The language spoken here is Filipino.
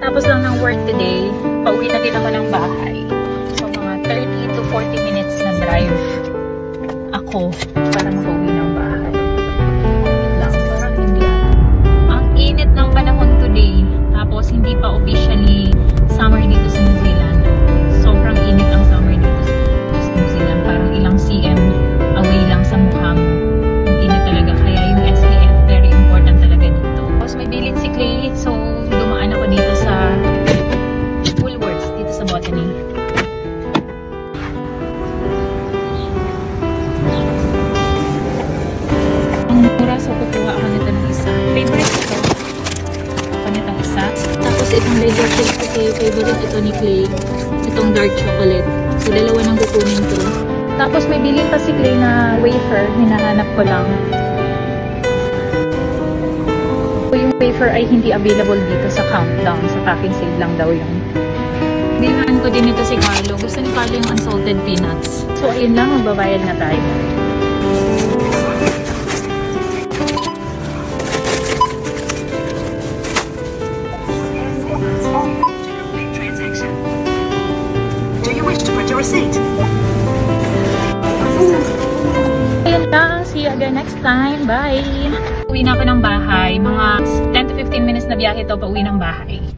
Tapos lang ng work today, pauwi na din ako ng bahay. So mga 30 to 40 minutes na drive ako para makauwi ng bahay. Lang, parang hindi alam. Ang init ng panahon today, tapos hindi pa officially summer dito sa New Zealand. Sobrang init ang summer dito sa New Zealand. Parang ilang cm away lang sa mukha mo. Ang init talaga. Kaya yung SPF, very important talaga dito. Tapos may bilin si Clay, so dumaan ako dito sa Woolworths, dito sa Botany. Ang mura, so kukuha ako nito ng isa. Favorite ito. Ako nitong isa. Tapos itong regular shake ko kay favorite ito ni Clay. Itong dark chocolate. So dalawa nang kukunin ko. Tapos may bilin pa si Clay na wafer. Hinahanap ko lang. Yung wafer ay hindi available dito sa Countdown. Sa packing sale lang daw yun. Bilhan ko din ito si Carlo. Gusto ni Carlo yung unsalted peanuts. So ayun lang, magbabayad na tayo. Do you wish to print a receipt? Ayun lang. See you again next time. Bye! Uwi na ako ng bahay. Mga 10 to 15 minutes na biyahe ito pa uwi ng bahay.